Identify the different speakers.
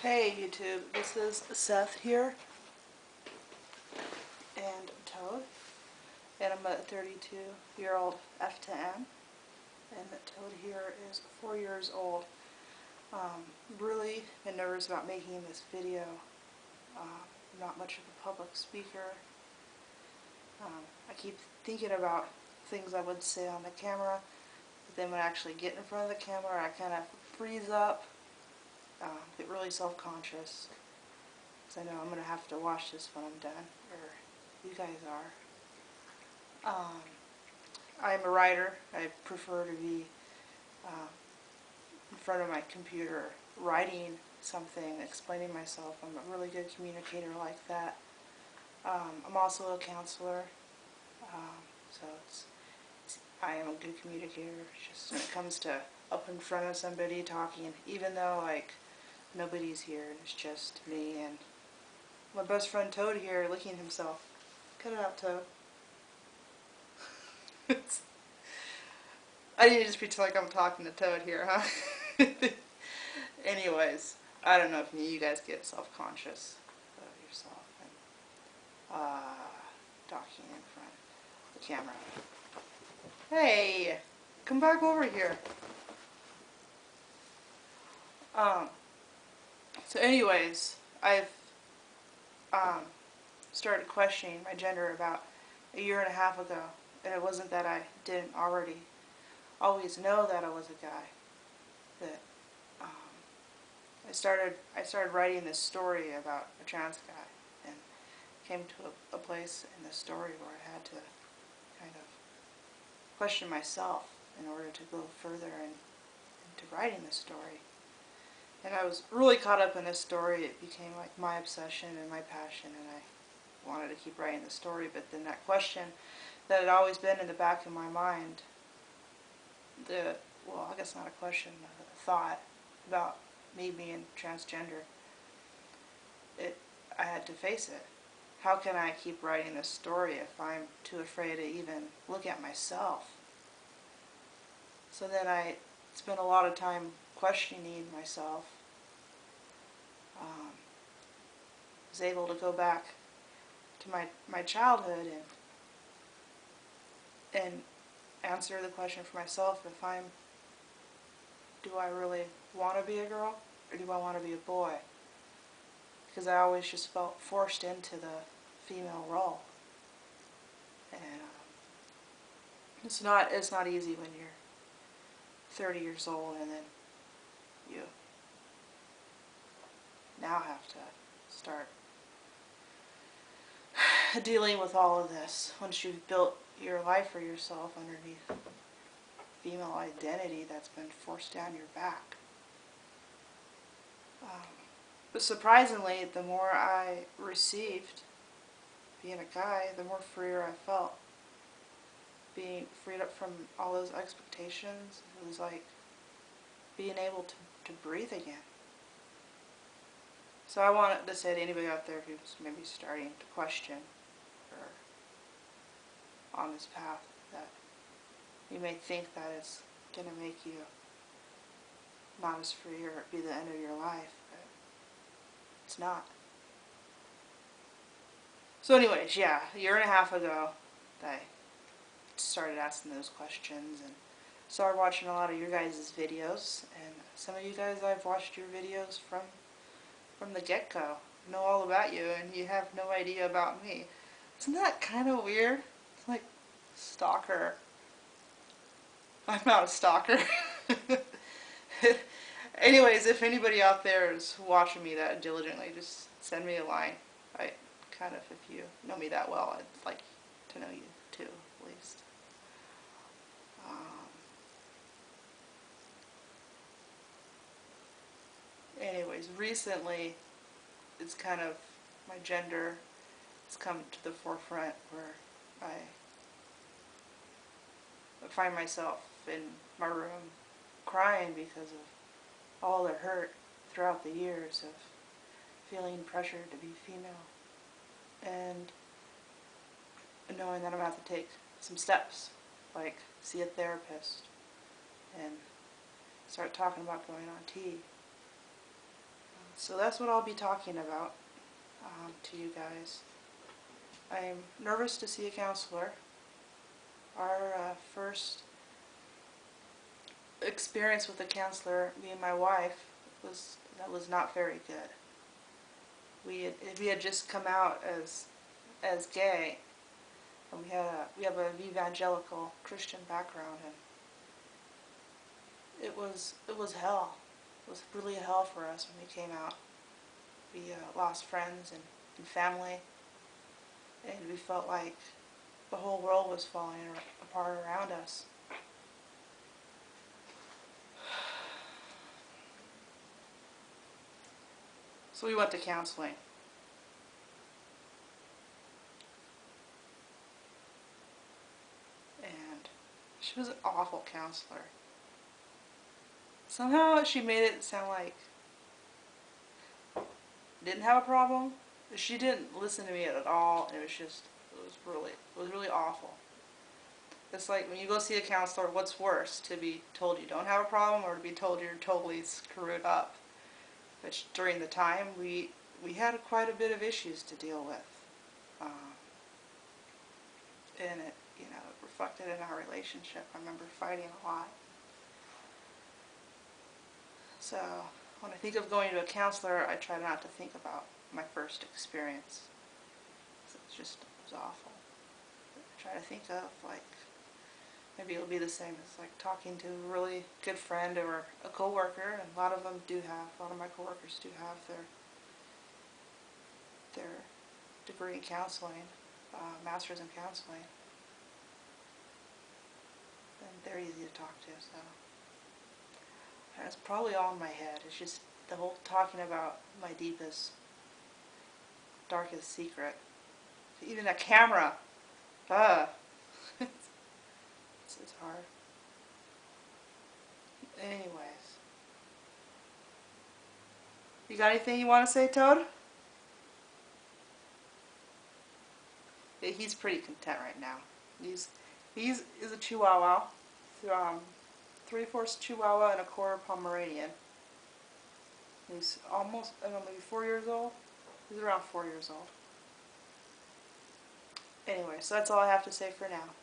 Speaker 1: Hey YouTube, this is Seth here, and Toad, and I'm a 32-year-old FTM, and Toad here is 4 years old. Really been nervous about making this video. I'm not much of a public speaker. I keep thinking about things I would say on the camera, but then when I actually get in front of the camera, I kind of freeze up, get really self-conscious. I know I'm going to have to watch this when I'm done, or you guys are. I'm a writer. I prefer to be in front of my computer writing something, explaining myself. I'm a really good communicator like that. I'm also a counselor, so I am a good communicator. It's just when it comes to up in front of somebody talking, even though like nobody's here and it's just me and my best friend Toad here licking himself. Cut it out, Toad. I need to just pretend like I'm talking to Toad here, huh? Anyways, I don't know if you guys get self-conscious of yourself and talking in front of the camera. Hey, come back over here. So anyways, I've started questioning my gender about a year and a half ago, and it wasn't that I didn't always know that I was a guy. That I started writing this story about a trans guy, and came to a place in the story where I had to kind of question myself in order to go further into writing the story. And I was really caught up in this story. It became like my obsession and my passion, and I wanted to keep writing the story. But then that question that had always been in the back of my mind, well, I guess not a question, a thought about me being transgender, I had to face it. How can I keep writing this story if I'm too afraid to even look at myself? So then I spent a lot of time questioning myself. Was able to go back to my childhood and answer the question for myself if do I really want to be a girl or do I want to be a boy? Because I always just felt forced into the female role. And it's not easy when you're 30 years old and then you now have to start dealing with all of this once you've built your life for yourself underneath female identity that's been forced down your back. But surprisingly, the more I received being a guy, the more freer I felt. Being freed up from all those expectations, it was like being able to breathe again. So I wanted to say to anybody out there who's maybe starting to question or on this path that you may think that it's going to make you not as free or be the end of your life, but it's not. So anyways, yeah, a year and a half ago, I started asking those questions and started watching a lot of your guys' videos, and some of you guys I've watched your videos from the get-go. I know all about you, and you have no idea about me. Isn't that kind of weird? It's like stalker. I'm not a stalker. Anyways, if anybody out there is watching me that diligently, just send me a line. If you know me that well, I'd like to know you too, at least. Anyways, recently, it's kind of, my gender has come to the forefront where I find myself in my room crying because of all the hurt throughout the years of feeling pressured to be female and knowing that I'm going to have to take some steps, like see a therapist and start talking about going on T. So that's what I'll be talking about to you guys. I'm nervous to see a counselor. Our first experience with a counselor, me and my wife, was not very good. We had just come out as gay, and we have an evangelical Christian background, and it was hell. It was really hell for us when we came out. We lost friends and family, and we felt like the whole world was falling apart around us. So we went to counseling. And she was an awful counselor. Somehow she made it sound like I didn't have a problem. She didn't listen to me at all. It was really awful. It's like when you go see a counselor, what's worse? To be told you don't have a problem or to be told you're totally screwed up? Which during the time we had quite a bit of issues to deal with. And it, reflected in our relationship. I remember fighting a lot. So when I think of going to a counselor, I try not to think about my first experience. It was awful. I try to think of, like, maybe it'll be the same as like talking to a really good friend or a coworker, and a lot of my coworkers do have their degree in counseling, master's in counseling, and they're easy to talk to. So it's probably all in my head. It's just the whole talking about my deepest, darkest secret. Even a camera. It's hard. Anyways. You got anything you want to say, Toad? Yeah, he's pretty content right now. He's a Chihuahua. 3/4 Chihuahua and a quarter Pomeranian. He's almost, I don't know, maybe 4 years old? He's around 4 years old. Anyway, so that's all I have to say for now.